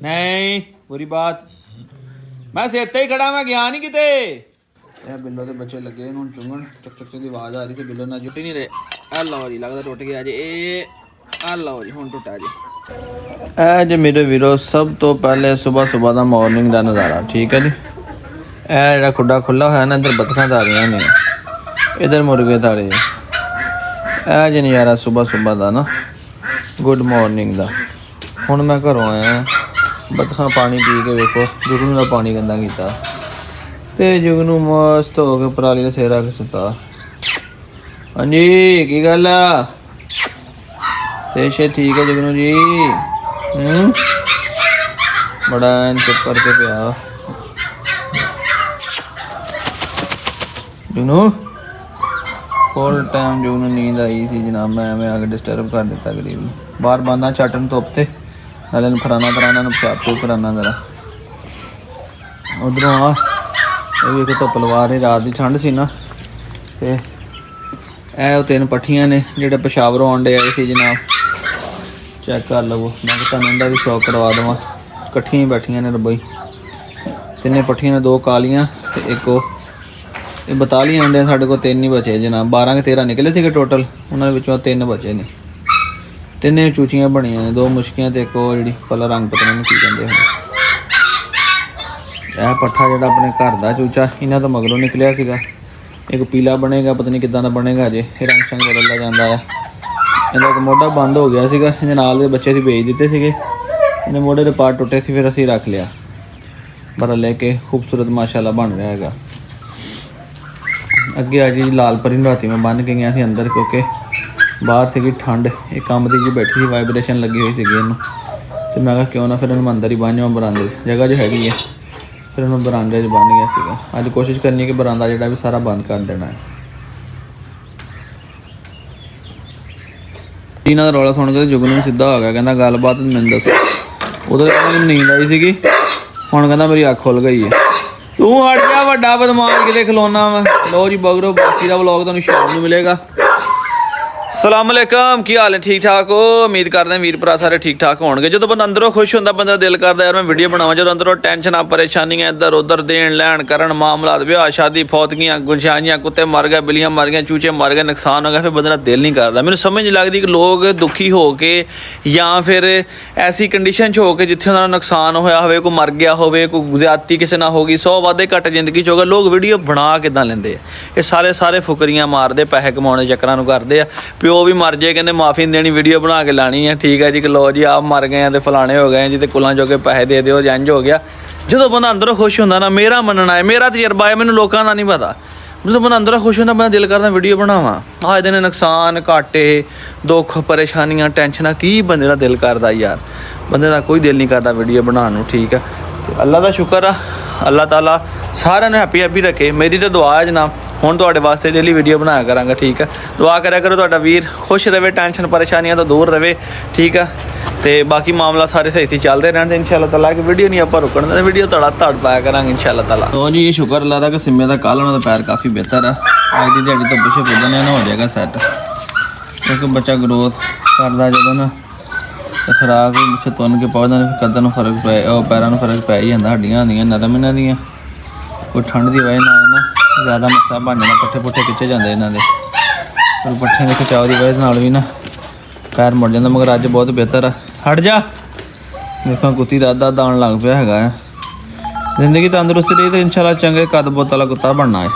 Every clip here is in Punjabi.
नहीं बुरी बात मैं सेते ही खड़ा मैं गया नहीं किते बिल्लो के बच्चे लगे हूँ चुंगन चक चक की आवाज़ आ रही थी बिल्लो ना जुटी नहीं रहे आ लो जी लगता टुट गया जी आ लो जी हूँ टुटा जी ए जी मेरे वीरो सब तो पहले सुबह सुबह का मॉर्निंग का नज़ारा ठीक है जी ए जो खुडा खुला होया ना इधर बतखें तारियां ने इधर मुर्गे तारे ए जी नज़ारा सुबह सुबह का ना गुड मॉर्निंग का हुण मैं घरों आया बतखें पानी पी के वेखो जुगनू का पानी गंदा किया ते जुगनू मस्त हो के पराली का सिर रख सुता हाँ जी की गल से ठीक है जुगनू जी बड़ा चुप करके पिया जुगनू फुल टाइम जुगनू नींद आई थी जनाब मैं एवं आके डिस्टर्ब कर दिता गरीब बाहर बांधा चाटन धुप से नाले फराना कराना पेशाब तो कराना जरा उधरों आ ये भी धुप लवा रही रात की ठंड सी ना ते ਇਹ तीन पट्ठियां ने ਜਿਹੜੇ पेशाब आउण डे आए थे जनाब चेक कर लवो मैं तुहानूं इहदा भी शौक करवा देवां इकट्ठियां ही बैठियां ने रबई तिन्ने पट्ठियां ने 2 कालियां ते एक ये 42 अंडे साडे कोल 3 ही बचे जनाब 12 के 13 निकले थे टोटल उन्होंने विचों 3 बचे ने तिन्ने चूचियां बणियां ने 2 मुश्कियां ते एक जिहड़ी कलर रंग पता नहीं की कहंदे हैं यह पट्ठा जो अपने घर का चूचा इन्हों तो मगरों निकलिया सीगा एक पीला बनेगा पता नहीं किदा का बनेगा अजे रंग शंग बदलता जाता है इहदा एक मोढा बंद हो गया सीगा इहदे नाल दे बच्चे सी बेच दिते सीगे इहदे मोढे दे पार्ट टुटे सी फिर असीं रख लिया बड़ा लेके खूबसूरत माशाअल्लाह बन रहा है अगे आ जी लाल परी राती में बन गई सी अंदर क्योंकि बाहर सीगी ठंड एक कंब दी जी बैठी सी वाइब्रेशन लगी हुई सीगी इहनूं ते मैं कहा क्यों ना फिर इहनूं अंदर ही बन जावां बरांदे जगह जो हैगी है फिर उन्होंने बरांडे बन गया सीगा अज कोशिश करनी कि बरांडा जोड़ा भी सारा बंद कर देना है इन्हों का रौला सुन के जुगनू सीधा हो गया कहना गलबात मैंने दस उदो मैंने नींद आई सी हुण कहना मेरी अख खुल गई है तू हट जा वड्डा बदमाश किते खलोना वा लो जी बगरो बाकी का व्लॉग तुहानूं शाम नूं मिलेगा सलाम अलैकुम की हाल है ठीक ठाक हो उम्मीद करते हैं वीर भरा सारे ठीक ठाक होंगे जो बंदा अंदरों खुश होंदा बंदा दिल करता यार मैं वीडियो बनावा जो अंदरों टेंशन परेशानियां इधर उधर देन लैन करन मामला ब्याह शादी फौतगियां गुलशानियां कुत्ते मर गए बिल्लियां मर गए चूचे मर गए नुकसान हो गया फिर बंदा दिल नहीं करता मैंने समझ नहीं लगती कि लोग दुखी हो के या फिर ऐसी कंडीशन हो के जिथे उन्होंने नुकसान होया होवे कोई मर गया होवे कोई ज्यादती किसी ना होगी 100 वादे घट जिंदगी च होगा लोग वीडियो बना किदां लेंदे ये सारे फुकरियां मारदे पैसे कमाने चक्करां नूं करदे आ प्यो भी मर जाए कहते माफ़ी नहीं देनी वीडियो बना के लानी है ठीक है जी कि लो जी आप मर गए हैं तो फलाने हो गए हैं जी तो कुलों जो के पैसे दे दो इंज हो गया जो बंदा अंदरों खुश होंदा ना मेरा मनना है मेरा तजर्बा है मैंने लोगों का नहीं पता जो बंदा अंदरों खुश होंदा मैं दिल करता वीडियो बनावा आज दिन नुकसान घाटे दुख परेशानियां टेंशना की बंदे का दिल करता यार बंदे का कोई दिल नहीं करता वीडियो बनाने ठीक है तो अल्लाह का शुक्र आ अल्लाह ताला सारे हैप्पी हैप्पी रखे मेरी तो दुआ है जनाब हुण तुहाडे वास्ते डेली वीडियो बनाया करांगा ठीक है दुआ करा करो तुहाडा वीर खुश रहे टेंशन परेशानियां तो दूर रहे ठीक है तो बाकी मामला सारे सही से चलते रहने इंशाअल्लाह ताला कि वीडियो नहीं आप रुकन देना वीडियो तड़ा तड़ पाया करांगे इंशाअल्लाह ताला तो जी ये शुक्र अल्लाह दा कि सिम्मे दा कल उन्होंने पैर काफ़ी बेहतर है अज की दिहाड़ी तो पिछे पुदने हो जाएगा सैट क्योंकि बच्चा ग्रोथ करता जो ना तो खुराक भी पिछे तुन के पौधे कदर में फर्क पै पैरों में फर्क पै ही जाता हड्डियां होंदियां नरम इन्हां दियां कोई ठंड की वजह ना ज़्यादा मस्सा बन जाना पट्ठे पुट्ठे खिच्चे जाते इन्हों के और पट्ठे के खिचाव की वजह नाल भी ना पैर मुड़ जाता मगर अज बहुत बेहतर है हट जा देखो कुत्ती का अद्धा दान लग पाया है जिंदगी तंदुरुस्ती रही तो इंशाल्लाह चंगे कद बोत वाला कुत्ता बनना है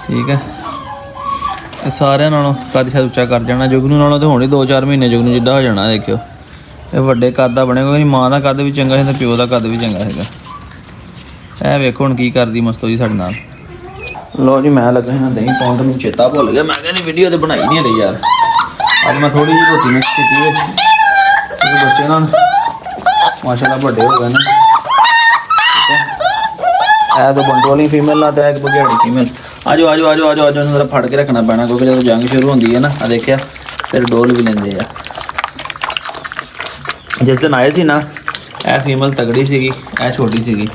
ठीक है सारे नालों कद शायद उच्चा कर जाना जुगनू नालों तो होनी 2-4 महीने जुगनू जिड्डा हो जाना देखियो ये वड्डे कद का बनेगा क्योंकि माँ का कद भी चंगा है तो प्यो का कद भी चंगा है ਇਹ ਵੇਖੋ ਹੁਣ ਕੀ ਕਰਦੀ ਮਸਤੋ ਜੀ ਸਾਡੇ ਨਾਲ ਲੋ ਜੀ ਮੈਂ ਲੱਗਾ ਹਾਂ ਦਹੀਂ ਪਾਉਣ ਨੂੰ ਚੇਤਾ ਭੁੱਲ ਗਿਆ ਮੈਂ ਕਹਿੰਦੀ ਵੀਡੀਓ ਤੇ ਬਣਾਈ ਨਹੀਂ ਰਹੀ ਯਾਰ ਅੱਜ ਮੈਂ ਥੋੜੀ ਜਿਹੀ ਰੋਟੀ ਮਿਕਸ ਕੀਤੀ ਵਿੱਚ ਕਿਉਂਕਿ ਬੱਚੇ ਨਾਲ ਮਾਸ਼ਾਅੱਲਾ ਵੱਡੇ ਹੋ ਗਏ ਨੇ ਠੀਕ ਹੈ ਇਹ ਤਾਂ ਬੰਡੋਲੀ ਫੀਮੇਲ ਨਾਲ ਤੇ ਇੱਕ ਬਗੇੜੀ ਫੀਮੇਲ ਆਜੋ ਇਹਨੂੰ ਜ਼ਰਾ ਫੜ ਕੇ ਰੱਖਣਾ ਪੈਣਾ ਕਿਉਂਕਿ ਜਦੋਂ ਜੰਗ ਸ਼ੁਰੂ ਹੁੰਦੀ ਹੈ ਨਾ ਆ ਦੇਖਿਆ ਫਿਰ ਡੋਲ ਵੀ ਲੈਂਦੇ ਆ ਜਿਸ ਦਿਨ ਆਏ ਸੀ ਨਾ ਇਹ ਫੀਮੇਲ ਤਗੜੀ ਸੀਗੀ ਇਹ ਛੋਟੀ ਸੀਗੀ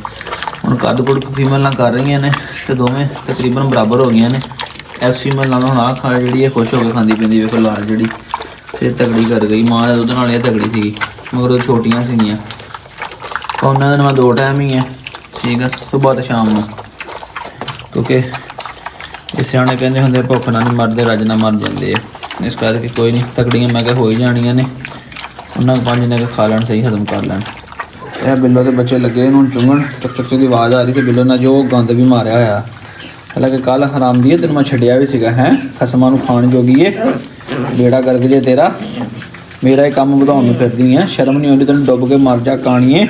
ਹੁਣ कद कुद फीमेल कर रही ने तो दोवें तकरीबन बराबर हो गई ने इस फीमेल नालों आ खा जी खुश होकर खाती पीती वेखो लाल जी सेहत तगड़ी कर गई माँ के दुध नाल तगड़ी थी मगर वो छोटियां सीगियां ਉਹਨਾਂ ਦਿਨ ਮੈਂ 2 ਟਾਈਮ ਹੀ ਹੈ, ਠੀਕ ਹੈ, ਸੁਬਾਹ ਤੇ ਸ਼ਾਮ ਨੂੰ, ਕਿਉਂਕਿ ਇਹ ਸਿਆਣੇ ਕਹਿੰਦੇ ਹੁੰਦੇ ਭੁੱਖ ਨਾਲ ਨਹੀਂ ਮਰਦੇ, ਰੱਜ ਨਾਲ ਮਰ ਜਾਂਦੇ ਆ। ਇਸ ਕਰਕੇ ਕੋਈ ਨਹੀਂ, ਤਕੜੀਆਂ ਮੈਂ ਕਿਹਾ ਹੋ ਹੀ ਜਾਣੀਆਂ ਨੇ, ਉਹਨਾਂ 5 ਨੇ ਖਾ ਲੈਣ, ਸਹੀ ਹਜ਼ਮ ਕਰ ਲੈਣ। ਇਹ ਬਿੱਲੋ ਦੇ ਬੱਚੇ ਲੱਗੇ ਇਹਨੂੰ ਚੁੰਗਣ, ਚੱਕ ਚੱਕ ਦੀ ਆਵਾਜ਼ ਆ ਰਹੀ ਤੇ ਬਿੱਲੋ ਨਾਲ ਜੋ ਗੰਦ ਵੀ ਮਾਰਿਆ ਹੋਇਆ। ਹਾਲਾਂਕਿ ਕੱਲ੍ਹ ਹਰਾਮ ਦੀ ਤੈਨੂੰ ਮੈਂ ਛੱਡਿਆ ਵੀ ਸੀਗਾ, ਹੈ ਖਸਮਾਂ ਨੂੰ ਖਾਣ ਜੋਗੀ ਏ, ਬੇੜਾ ਗਰਕ ਜੇ ਤੇਰਾ, ਮੇਰਾ ਇਹ ਕੰਮ ਵਧਾਉਣ ਨੂੰ ਫਿਰਦੀ ਹੈ, ਸ਼ਰਮ ਨਹੀਂ ਆਉਂਦੀ ਤੈਨੂੰ, ਡੁੱਬ ਕੇ ਮਰ ਜਾ ਕਾਣੀਏ।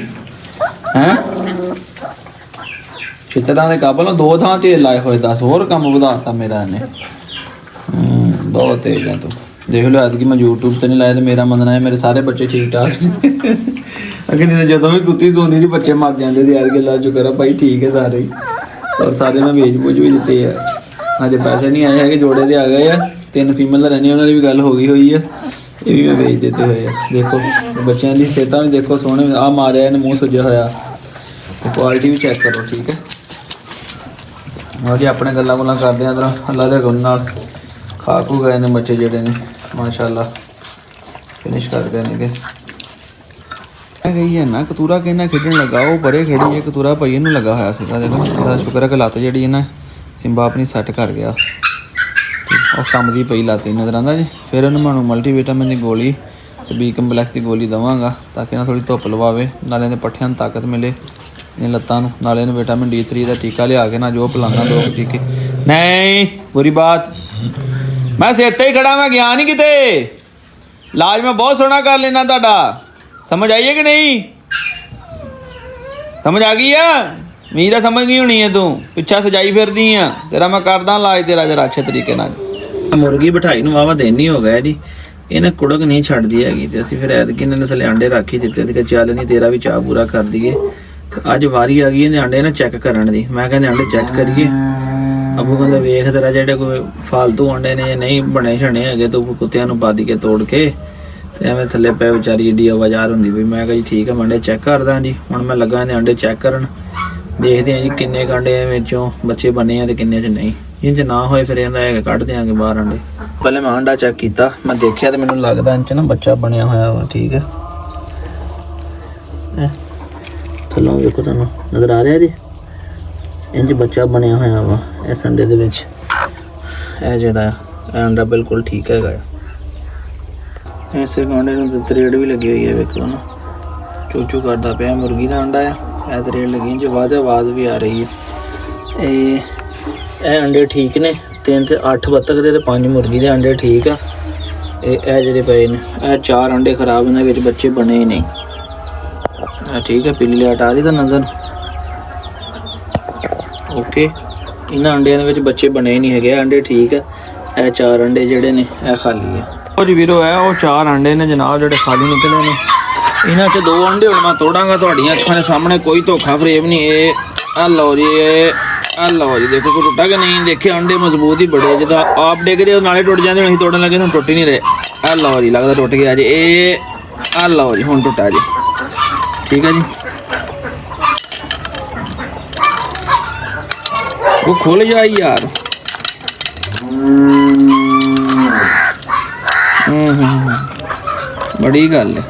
ਹੈਂ ਛਿੱਤਰਾਂ ਦੇ ਕਾਬਲ ਨੂੰ 2 ਥਾਂ ਤੇ ਲਾਏ ਹੋਏ, 10 ਹੋਰ ਕੰਮ ਵਧਾਤਾ ਮੇਰਾ ਇਹਨੇ। ਬਹੁਤ ਤੇਜ਼ ਆ ਤੂੰ। ਦੇਖ ਲਓ ਐਤਕੀ ਮੈਂ YouTube ਤੇ ਨਹੀਂ ਲਾਇਆ ਤੇ ਮੇਰਾ ਮੰਨਣਾ ਹੈ ਮੇਰੇ ਸਾਰੇ ਬੱਚੇ ਠੀਕ ਠਾਕ ਨੇ। ਅਗੇ ਨਹੀਂ ਜਦੋਂ ਵੀ ਕੁੱਤੀ ਸੋਨੀ ਦੀ ਬੱਚੇ ਮਰ ਜਾਂਦੇ ਤੇ ਯਾਰ ਗੱਲਾਂ ਸ਼ੁਕਰ ਆ ਭਾਈ ਠੀਕ ਹੈ ਸਾਰੇ ਹੀ, ਔਰ ਸਾਰੇ ਮੈਂ ਵੇਚ ਬੁੱਝ ਵੀ ਦਿੱਤੇ ਆ। ਅਜੇ ਪੈਸੇ ਨਹੀਂ ਆਏ ਹੈਗੇ, ਜੋੜੇ ਤੇ ਆ ਗਏ ਆ, 3 ਫੀਮੇਲ ਰਹਿੰਦੀਆਂ, ਉਹਨਾਂ ਦੀ ਵੀ ਗੱਲ ਹੋ ਗਈ ਹੋਈ ਆ, ਇਹ ਵੀ ਮੈਂ ਵੇਚ ਦਿੱਤੇ ਹੋਏ ਆ। ਦੇਖੋ ਬੱਚਿਆਂ ਦੀ ਸਿਹਤਾਂ ਵੀ ਦੇਖੋ ਸੋਹਣੇ, ਆਹ ਮਾਰਿਆ ਇਹਨੇ ਮੂੰਹ ਸੁੱਜਿਆ ਹੋਇਆ, ਕੁਆਲਿਟੀ ਵੀ ਚੈੱਕ ਕਰੋ, ਠੀਕ ਹੈ। ਉਹ ਜੀ ਆਪਣੇ ਗੱਲਾਂ ਗੁੱਲਾਂ ਕਰਦੇ ਆ ਇੱਧਰ ਅੱਲਾ ਦੇ ਗੁਣ ਨਾਲ, ਖਾ ਖੂ ਗਏ ਨੇ ਬੱਚੇ ਜਿਹੜੇ ਨੇ ਮਾਸ਼ਾਅੱਲਾ, ਫਿਨਿਸ਼ ਕਰਦੇ ਨੇ ਕਿ ਗਈ ਹੈ ਨਾ। ਕਤੂਰਾ ਕਿੰਨਾ ਖੇਡਣ ਲੱਗਾ, ਉਹ ਪਰੇ ਖੇਡੀ, ਕਤੂਰਾ ਭਾਈ ਇਹਨੂੰ ਲੱਗਾ ਹੋਇਆ ਸੀਗਾ। ਦੇਖੋ ਇਹਦਾ ਸ਼ੁਕਰ ਹੈ ਕਿ ਲੱਤ ਜਿਹੜੀ ਹੈ ਨਾ ਸਿੰਬਾ ਆਪਣੀ ਸੈੱਟ ਕਰ ਗਿਆ, ਉਹ ਕੰਮ ਦੀ ਪਈ ਲੱਤ ਹੀ ਨਜ਼ਰ ਆਉਂਦਾ ਜੀ। ਫਿਰ ਉਹਨੂੰ ਮੈਨੂੰ ਮਲਟੀਵਿਟਾਮਿਨ ਦੀ ਗੋਲੀ ਤੇ B ਕੰਪਲੈਕਸ ਦੀ ਗੋਲੀ ਦੇਵਾਂਗਾ ਤਾਂ ਕਿ ਨਾ ਥੋੜ੍ਹੀ ਧੁੱਪ ਲਵਾਵੇ, ਨਾਲੇ ਇਹਦੇ ਪੱਠਿਆਂ ਨੂੰ ਤਾਕਤ ਮਿਲੇ, ਇਹ ਲੱਤਾਂ ਨੂੰ, ਨਾਲੇ ਇਹਨੂੰ ਵਿਟਾਮਿਨ D3 ਦਾ ਟੀਕਾ ਲਿਆ ਕੇ ਨਾ ਜੋ ਪਿਲਾਉਣਾ 2 ਟੀਕੇ। ਨਹੀਂ ਬੁਰੀ ਬਾਤ, ਮੈਂ ਸਿਰ ਤੇ ਹੀ ਖੜਾ, ਮੈਂ ਗਿਆ ਨਹੀਂ ਕਿਤੇ, ਇਲਾਜ ਮੈਂ ਬਹੁਤ ਸੋਹਣਾ ਕਰ ਲੈਣਾ ਤੁਹਾਡਾ, ਸਮਝ ਆਈ ਹੈ ਕਿ ਨਹੀਂ? ਸਮਝ ਆ ਗਈ ਆ? ਮੀਂਹ ਦਾ ਸਮਝ ਨਹੀਂ ਹੋਣੀ ਹੈ, ਤੂੰ ਪਿੱਛਾ ਸਜਾਈ ਫਿਰਦੀ ਆ, ਤੇਰਾ ਮੈਂ ਕਰਦਾ ਇਲਾਜ ਤੇਰਾ ਜਰਾ ਅੱਛੇ ਤਰੀਕੇ ਨਾਲ। ਮੁਰਗੀ ਬਿਠਾਈ ਨੂੰ ਵਾਵਾ ਦਿਨ ਹੀ ਹੋ ਗਿਆ ਜੀ, ਇਹਨੇ ਕੁੜਕ ਨਹੀਂ ਛੱਡਦੀ ਹੈਗੀ, ਤੇ ਅਸੀਂ ਫਿਰ ਐਤਕੀ ਇਹਨਾਂ ਨੇ ਥੱਲੇ ਆਂਡੇ ਰੱਖ ਹੀ ਦਿੱਤੇ ਤੇ ਚੱਲ ਨਹੀਂ ਤੇਰਾ ਵੀ ਚਾਹ ਪੂਰਾ ਕਰ ਦਈਏ। ਤੇ ਅੱਜ ਵਾਰੀ ਆ ਗਈ ਇਹਦੇ ਆਂਡੇ ਨਾ ਚੈੱਕ ਕਰਨ ਦੀ, ਮੈਂ ਕਹਿੰਦੇ ਆਂਡੇ ਚੈੱਕ ਕਰੀਏ। ਅੱਬੂ ਕਹਿੰਦੇ ਵੇਖ ਤੇਰਾ ਜਿਹੜੇ ਕੋਈ ਫਾਲਤੂ ਆਂਡੇ ਨੇ ਨਹੀਂ ਬਣੇ ਛਣੇ ਹੈਗੇ ਤੂੰ ਕੁੱਤਿਆਂ ਨੂੰ ਪਾ ਦੀ ਕੇ ਤੋੜ ਕੇ, ਤੇ ਐਵੇਂ ਥੱਲੇ ਪਏ ਵਿਚਾਰੀ ਏਡੀ ਆਵਾਜ਼ਾਰ ਹੁੰਦੀ ਵੀ। ਮੈਂ ਕਿਹਾ ਜੀ ਠੀਕ ਹੈ, ਆਂਡੇ ਚੈੱਕ ਕਰਦਾ ਜੀ। ਹੁਣ ਮੈਂ ਲੱਗਾ ਇਹਦੇ ਆਂਡੇ ਚੈੱਕ ਕਰਨ, ਦੇਖਦੇ ਹਾਂ ਜੀ ਕਿੰਨੇ ਆਂਡੇ ਵਿੱਚੋਂ ਬੱਚੇ ਬਣੇ ਆ ਤੇ ਕਿੰਨੇ 'ਚ ਨਹੀਂ। ਇੰਝ ਨਾ ਹੋਏ ਫਿਰ ਇਹਦਾ ਹੈਗਾ ਕੱਢ ਦਿਆਂਗੇ ਬਾਹਰ ਆਂਡੇ। ਪਹਿਲੇ ਮੈਂ ਆਂਡਾ ਚੈੱਕ ਕੀਤਾ, ਮੈਂ ਦੇਖਿਆ ਤੇ ਮੈਨੂੰ ਲੱਗਦਾ ਇਹ 'ਚ ਨਾ ਬੱਚਾ ਬਣਿਆ ਹੋਇਆ ਵਾ, ਠੀਕ ਹੈ। ਥੱਲੋਂ ਵੇਖੋ ਤੁਹਾਨੂੰ ਨਜ਼ਰ ਆ ਰਿਹਾ ਜੀ, ਇੰਝ ਬੱਚਾ ਬਣਿਆ ਹੋਇਆ ਵਾ ਇਸ ਅੰਡੇ ਦੇ ਵਿੱਚ। ਇਹ ਜਿਹੜਾ ਅੰਡਾ ਬਿਲਕੁਲ ਠੀਕ ਹੈਗਾ, ਇਸੇ ਅੰਡੇ ਨੂੰ ਤਰੇੜ ਵੀ ਲੱਗੀ ਹੋਈ ਹੈ, ਵੇਖੋ ਨਾ ਚੂਚੂ ਕਰਦਾ ਪਿਆ। ਮੁਰਗੀ ਦਾ ਅੰਡਾ ਆ, ਇਹ ਤਰੇੜ ਲੱਗੀ ਜੋ ਆਵਾਜ਼ ਵੀ ਆ ਰਹੀ ਹੈ। ਤੇ ਇਹ ਅੰਡੇ ਠੀਕ ਨੇ, 3 ਤੇ 8 ਬੱਤਖ ਦੇ ਤੇ 5 ਮੁਰਗੀ ਦੇ ਅੰਡੇ ਠੀਕ ਆ। ਇਹ ਜਿਹੜੇ ਪਏ ਨੇ ਇਹ 4 ਅੰਡੇ ਖਰਾਬ, ਇਹਨਾਂ ਵਿੱਚ ਬੱਚੇ ਬਣੇ ਹੀ ਨਹੀਂ। ਠੀਕ ਹੈ, ਪੀਲੀ ਲਾਈਟ ਆ ਰਹੀ ਤਾਂ ਨਜ਼ਰ ਓਕੇ। ਇਹਨਾਂ ਅੰਡਿਆਂ ਦੇ ਵਿੱਚ ਬੱਚੇ ਬਣੇ ਨਹੀਂ ਹੈਗੇ, ਅੰਡੇ ਠੀਕ ਹੈ। ਇਹ 4 ਅੰਡੇ ਜਿਹੜੇ ਨੇ ਇਹ ਖਾਲੀ ਹੈ। ਉਹ ਜੀ ਵੀਰੋ ਹੈ ਉਹ 4 ਅੰਡੇ ਨੇ ਜਨਾਬ ਜਿਹੜੇ ਖਾਲੀ ਨਿਕਲੇ ਨੇ। ਇਹਨਾਂ 'ਚ 2 ਅੰਡੇ ਹੁਣ ਮੈਂ ਤੋੜਾਂਗਾ ਤੁਹਾਡੀਆਂ ਅੱਖਾਂ ਦੇ ਸਾਹਮਣੇ, ਕੋਈ ਧੋਖਾ ਫਰੇਬ ਨਹੀਂ। ਇਹ ਆ ਲਓ ਜੀ, ਆ ਲਓ ਜੀ, ਦੇਖੋ ਕੋਈ ਟੁੱਟਾ ਕਿ ਨਹੀਂ। ਦੇਖੇ ਅੰਡੇ ਮਜ਼ਬੂਤ ਹੀ ਬੜੇ, ਜਿੱਦਾਂ ਆਪ ਡਿੱਗਦੇ ਉਹ ਨਾਲੇ ਟੁੱਟ ਜਾਂਦੇ, ਅਸੀਂ ਤੋੜਨ ਲੱਗੇ ਤਾਂ ਟੁੱਟ ਹੀ ਨਹੀਂ ਰਹੇ। ਆ ਲਓ ਜੀ, ਲੱਗਦਾ ਟੁੱਟ ਗਿਆ ਜੀ। ਇਹ ਆ ਲਓ ਜੀ, ਹੁਣ ਟੁੱਟਾ ਜੀ, ਠੀਕ ਹੈ ਜੀ। ਉਹ ਖੁੱਲ ਜਾਈ ਯਾਰ। ਬੜੀ ਗੱਲ ਹੈ।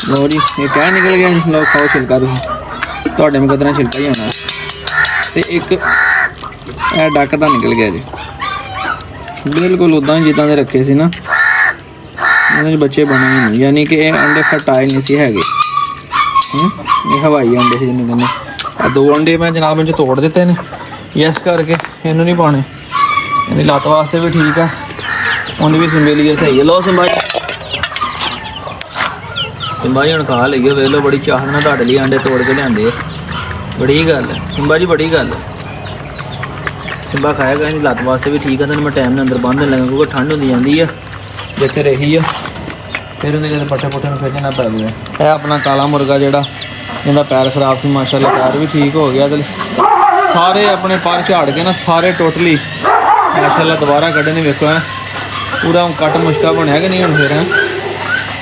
ਲਓ ਜੀ, ਇਹ ਕਹਿ ਨਿਕਲ ਗਿਆ। ਲਓ ਖਾਓ ਛਿਲਕਾ, ਤੁਸੀਂ ਤੁਹਾਡੇ ਮੁਕੱਦਰਾਂ ਛਿਲਕਾ ਹੀ ਹੋਣਾ। ਤੇ ਇੱਕ ਇਹ ਡੱਕ ਤਾਂ ਨਿਕਲ ਗਿਆ ਜੀ, ਬਿਲਕੁਲ ਉੱਦਾਂ ਜਿੱਦਾਂ ਦੇ ਰੱਖੇ ਸੀ ਨਾ, ਇਹਨਾਂ 'ਚ ਬੱਚੇ ਬਣੇ ਹੀ ਨਹੀਂ, ਯਾਨੀ ਕਿ ਇਹ ਅੰਡੇ ਫਰਟਾਈਲ ਨਹੀਂ ਸੀ ਹੈਗੇ। ਇਹ ਹਵਾਈ ਅੰਡੇ ਸੀ ਜਿਹਨੂੰ ਕਹਿੰਦੇ। ਆ 2 ਅੰਡੇ ਮੈਂ ਜਨਾਬ ਵਿੱਚ ਤੋੜ ਦਿੱਤੇ ਨੇ, ਇਸ ਕਰਕੇ ਇਹਨੂੰ ਨਹੀਂ ਪਾਉਣੇ। ਇਹਦੀ ਲੱਤ ਵਾਸਤੇ ਵੀ ਠੀਕ ਆ, ਉਹਨੇ ਵੀ ਸਿੰਬੇ ਲਈ ਸਹੀ ਹੈ। ਲਓ ਸਿੰਬਾ ਜੀ, ਸਿੰਬਾ ਜੀ ਹੁਣ ਖਾ ਲਈਏ। ਵੇਖ ਲਓ ਬੜੀ ਚਾਹਤ ਨਾਲ ਤੁਹਾਡੇ ਲਈ ਅੰਡੇ ਤੋੜ ਕੇ ਲਿਆਂਦੇ ਆ। ਬੜੀ ਗੱਲ ਹੈ ਸਿੰਬਾ ਜੀ, ਬੜੀ ਗੱਲ ਹੈ। ਸਿੰਬਾ ਖਾਏਗਾ, ਇਹਦੀ ਲੱਤ ਵਾਸਤੇ ਵੀ ਠੀਕ ਆ। ਤੈਨੂੰ ਮੈਂ ਟਾਈਮ ਨਾਲ ਅੰਦਰ ਬੰਨ੍ਹ ਦੇਣ ਲੱਗਾ ਕਿਉਂਕਿ ਠੰਡ ਹੁੰਦੀ ਜਾਂਦੀ ਆ, ਜਿੱਥੇ ਰਹੀ ਆ ਫਿਰ ਉਹਨੇ ਜਦੋਂ ਪੱਠੇ ਪੁੱਠੇ ਨੂੰ ਖਿੱਚਣਾ ਪੈ ਗਿਆ। ਇਹ ਆਪਣਾ ਕਾਲਾ ਮੁਰਗਾ ਜਿਹੜਾ ਇਹਦਾ ਪੈਰ ਖਰਾਬ ਸੀ, ਮਾਸ਼ਾਅੱਲਾ ਪੈਰ ਵੀ ਠੀਕ ਹੋ ਗਿਆ। ਤੇ ਸਾਰੇ ਆਪਣੇ ਪਰ ਝਾੜ ਕੇ ਨਾ ਸਾਰੇ ਟੋਟਲੀ ਮਾਸ਼ਾਅੱਲਾ ਦੁਬਾਰਾ ਕੱਢੇ ਨੇ। ਵੇਖੋ ਹੈ ਪੂਰਾ ਕੱਟ ਮੁਸ਼ਕਾ ਬਣਿਆ ਕਿ ਨਹੀਂ। ਹੁਣ ਫਿਰ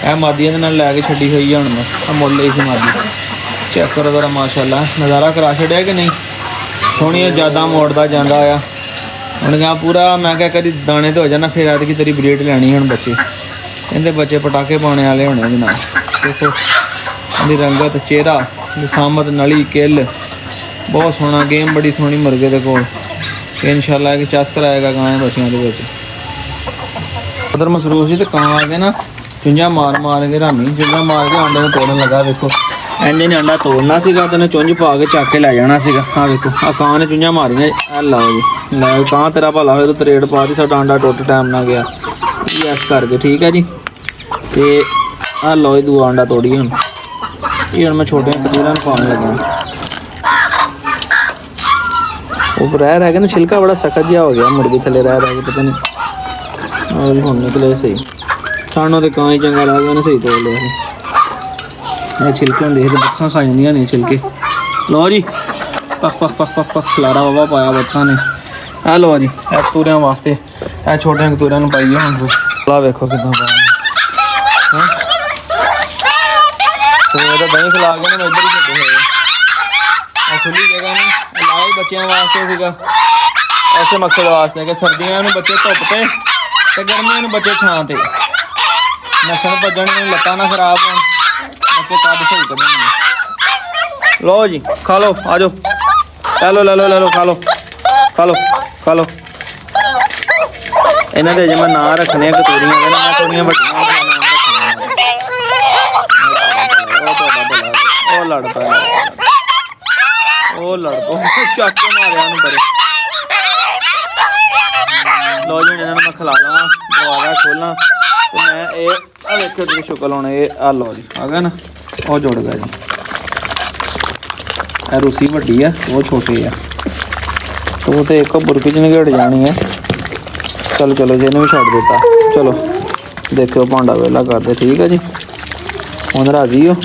ਇਹ ਮਾਦੀਆਂ ਦੇ ਨਾਲ ਲੈ ਕੇ ਛੱਡੀ ਹੋਈ ਆ। ਹੁਣ ਮੈਂ ਆ ਮੁੱਲ ਲਈ ਸੀ ਮਾਦੀ, ਚੈੱਕ ਕਰੋ ਜ਼ਰਾ ਮਾਸ਼ਾਅੱਲਾ ਨਜ਼ਾਰਾ ਕਰਾ ਛੱਡਿਆ ਕਿ ਨਹੀਂ। ਸੋਹਣੀਆਂ ਜ਼ਿਆਦਾ ਮੋੜਦਾ ਜਾਂਦਾ ਆ। ਹੁਣ ਗਿਆ ਪੂਰਾ, ਮੈਂ ਕਿਹਾ ਕਦੀ ਦਾਣੇ ਤੇ ਹੋ ਜਾਣਾ, ਫਿਰ ਐਤਕੀ ਤੇਰੀ ਬਰੀਡ ਲੈਣੀ। ਹੁਣ ਬੱਚੇ ਇਹਦੇ ਬੱਚੇ ਪਟਾਕੇ ਪਾਉਣੇ ਵਾਲੇ ਹੋਣੇ ਇਹਦੇ ਨਾਲ। ਦੇਖੋ ਇਹਦੀ ਰੰਗਤ, ਚਿਹਰਾ ਸਾਮਤ ਨਲੀ ਕਿੱਲ ਬਹੁਤ ਸੋਹਣਾ ਗੇਮ ਬੜੀ ਸੋਹਣੀ ਮੁਰਗੇ ਦੇ ਕੋਲ इंशाल्लाह कि चस कराएगा गां बच्चियों के उधर मसरूफ जी तो कां आ गए ना चुंझा मार के रामी चुंझा मार के अंडे तोड़न लगा देखो इंजे ने अंडा तोड़ना सीगा ते चुंझ पा के चक के लै जाना सीगा हाँ देखो आ कां ने चुंझा मारियां आ लाओ जी लाओ कां तेरा भला होए तो तरेड़ पा दी साडा अंडा टुट टाइम ना गया यस करके ठीक है जी ते आ लो दूआ अंडा तोड़ी हुण ये हुण मैं छोटे पतीलां पाने लगा वो रह गया ना छिलका बड़ा सख्त जिहा हो गया मुर्गी थले रह के पता नहीं और हम निकले सही सानों तो कां ही चंगा लगा ना सही तोड़ लिया छिलके होंगे तो बत्थां खा जांदियां ने छिलके लो जी पख पख पख पख पख खलारा बाबा पाया बत्थां ने आ लो जी ए कतूरियां वास्ते ए छोटे कतूरियां नूं पाइए हुण ला वेखो किदां पाया तो ये दही खिला के ना इधर ही छड्डे होए खुली जगह ने लाए बच्चों वास्ते सीगा ऐसे मकसद वास्ते कि सर्दियों में बच्चे धुप पे ते गर्मियों में बच्चे छां ते नस्ल भजन लत्तां ना खराब हो बच्चे कद सही करेंगे लो जी खा लो आ जाओ ले लो खा लो इन्हां दे जे मैं नाम रखने कतूरियां दे मैं थोड़ियां वड्डियां ओ लड़ पाया ਉਹ ਲੜ ਪੋ ਚੱਕ ਕੇ ਮਾਰਿਆ ਉਹਨੂੰ ਪਰੇ ਲੋ ਜੀ ਇਹਨਾਂ ਨੂੰ ਮੈਂ ਖਿਲਾ ਲਵਾਂ ਦੁਆਰਾ ਖੋਲਾਂ ਤੇ ਮੈਂ ਇਹ ਆ ਵੇਖੋ ਤੁਸੀਂ ਸ਼ੁਕਰ ਲਾਉਣਾ ਇਹ ਆ ਲੋ ਜੀ ਆ ਗਿਆ ਨਾ ਉਹ ਜੁੜ ਗਿਆ ਜੀ ਇਹ ਰੂਸੀ ਵੱਡੀ ਆ ਉਹ ਛੋਟੀ ਆ ਤੂੰ ਤੇ ਇੱਕ ਬੁਰਕੀ ਚ ਨਿਗੜ ਜਾਣੀ ਹੈ ਚਲੋ ਜੀ ਇਹਨੂੰ ਵੀ ਛੱਡ ਦਿੱਤਾ ਚਲੋ ਦੇਖਿਓ ਭਾਂਡਾ ਵੇਲਾ ਕਰਦੇ ਠੀਕ ਹੈ ਜੀ ਹੁਣ ਰਾਜੀ ਹੋ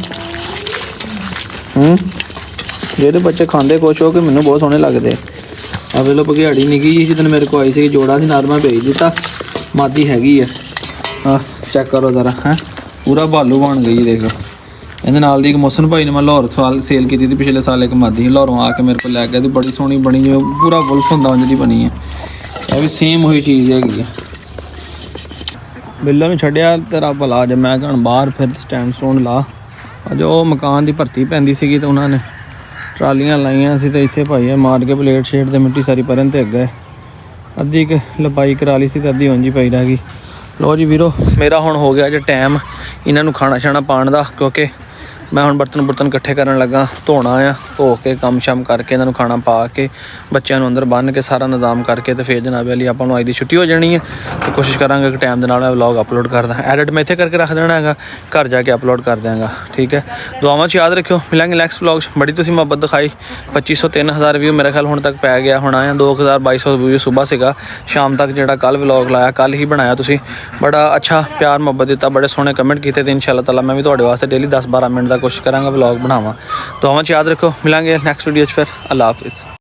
ਜਿਹਦੇ ਬੱਚੇ ਖਾਂਦੇ ਖੁਸ਼ ਹੋ ਕੇ ਮੈਨੂੰ ਬਹੁਤ ਸੋਹਣੇ ਲੱਗਦੇ ਆ ਵੇਲੋ ਭਗਿਆੜੀ ਨਿੱਕੀ ਜੀ ਜਦੋਂ ਮੇਰੇ ਕੋਲ ਆਈ ਸੀ ਜੋੜਾ ਸੀ ਨਾਰਮਾ ਭੇਜ ਦਿੱਤਾ ਮਾਦੀ ਹੈਗੀ ਆ ਆ ਚੈੱਕ ਕਰੋ ਜ਼ਰਾ ਹੈ ਪੂਰਾ ਭਾਲੂ ਬਣ ਗਈ ਦੇਖੋ ਇਹਦੇ ਨਾਲ ਦੀ ਇੱਕ ਮੋਸਨ ਭਾਈ ਨੇ ਮੈਂ ਲਾਹੌਰ ਸਾਲ ਸੇਲ ਕੀਤੀ ਸੀ ਪਿਛਲੇ ਸਾਲ ਇੱਕ ਮਾਦੀ ਸੀ ਲਾਹੌਰੋਂ ਆ ਕੇ ਮੇਰੇ ਕੋਲ ਲੈ ਗਿਆ ਤੇ ਬੜੀ ਸੋਹਣੀ ਬਣੀ ਜਿਵੇਂ ਪੂਰਾ ਵੁਲਫ ਹੁੰਦਾ ਉਂਝ ਦੀ ਬਣੀ ਹੈ ਇਹ ਵੀ ਸੇਮ ਉਹੀ ਚੀਜ਼ ਹੈਗੀ ਆ ਬਿੱਲਾਂ ਨੂੰ ਛੱਡਿਆ ਤੇਰਾ ਭਲਾ ਜੇ ਮੈਂ ਕਹਣ ਬਾਹਰ ਫਿਰ ਸਟੈਂਡ ਸਟੋਨ ਲਾ ਜੋ ਮਕਾਨ ਦੀ ਭਰਤੀ ਪੈਂਦੀ ਸੀਗੀ ਤਾਂ ਉਹਨਾਂ ਨੇ ਟਰਾਲੀਆਂ ਲਾਈਆਂ ਸੀ ਤੇ ਇੱਥੇ ਭਾਈ ਮਾਰ ਕੇ ਪਲੇਟ ਸ਼ੇਡ ਤੇ ਮਿੱਟੀ ਸਾਰੀ ਪਰਨ ਤੇ ਅੱਗੇ ਅੱਧੀ ਕੁ ਲਪਾਈ ਕਰਾ ਲਈ ਸੀ ਤੇ ਅੱਧੀ ਉਂਝ ਹੀ ਪਈ ਰਹਿ ਗਈ ਲੋ ਜੀ ਵੀਰੋ ਮੇਰਾ ਹੁਣ ਹੋ ਗਿਆ ਜੇ ਟਾਈਮ ਇਹਨਾਂ ਨੂੰ ਖਾਣਾ ਛਾਣਾ ਪਾਉਣ ਦਾ ਕਿਉਂਕਿ ਮੈਂ ਹੁਣ ਬਰਤਨ ਇਕੱਠੇ ਕਰਨ ਲੱਗਾ ਧੋਣਾ ਆ ਧੋ ਕੇ ਕੰਮ ਸ਼ਮ ਕਰਕੇ ਇਹਨਾਂ ਨੂੰ ਖਾਣਾ ਪਾ ਕੇ ਬੱਚਿਆਂ ਨੂੰ ਅੰਦਰ ਬੰਨ੍ਹ ਕੇ ਸਾਰਾ ਨਿਜ਼ਾਮ ਕਰਕੇ ਤੇ ਫਿਰ ਜਨਾਬ ਅਲੀ ਆਪਾਂ ਨੂੰ ਅੱਜ ਦੀ ਛੁੱਟੀ ਹੋ ਜਾਣੀ ਹੈ ਤੇ ਕੋਸ਼ਿਸ਼ ਕਰਾਂਗੇ ਕਿ ਟਾਈਮ ਦੇ ਨਾਲ ਮੈਂ ਵਲੌਗ ਅਪਲੋਡ ਕਰਦਾ ਐਡਿਟ ਮੈਂ ਇੱਥੇ ਕਰਕੇ ਰੱਖ ਦੇਣਾ ਹੈਗਾ ਘਰ ਜਾ ਕੇ ਅਪਲੋਡ ਕਰ ਦਿਆਂਗਾ ਠੀਕ ਹੈ ਦੁਆਵਾਂ 'ਚ ਯਾਦ ਰੱਖਿਓ ਮਿਲਾਂਗੇ ਨੈਕਸਟ ਵਲੌਗ 'ਚ ਬੜੀ ਤੁਸੀਂ ਮੁਹੱਬਤ ਦਿਖਾਈ 2500 3000 ਵਿਊ ਮੇਰੇ ਖਿਆਲ ਹੁਣ ਤੱਕ ਪੈ ਗਿਆ ਹੁਣ ਆਇਆ 2200 ਵਿਊ ਸਵੇਰ ਸੀਗਾ ਸ਼ਾਮ ਤੱਕ ਜਿਹੜਾ ਕੱਲ ਵਲੌਗ ਲਾਇਆ ਕੱਲ ਹੀ ਬਣਾਇਆ ਤੁਸੀਂ ਬੜਾ ਅੱਛਾ ਪਿਆਰ ਮੁਹੱਬਤ ਦਿੱਤਾ ਬੜੇ ਸੋਹਣੇ ਕਮੈਂਟ ਕੀਤੇ ਤੇ ਇਨਸ਼ਾਅੱਲਾ ਤਾਲਾ ਮੈਂ ਵੀ ਤੁਹਾਡੇ ਵਾਸਤੇ ਡੇਲੀ 10-12 ਮਿੰਟ ਦਾ ਕੋਸ਼ਿਸ਼ ਕਰਾਂਗਾ ਵਲੌਗ ਬਣਾਵਾਂ ਦੁਆਵਾਂ 'ਚ ਯਾਦ ਰੱਖੋ ਮਿਲਾਂਗੇ ਨੈਕਸਟ ਵੀਡੀਓ 'ਚ ਫਿਰ ਅੱਲਾ ਹਾਫਿਜ਼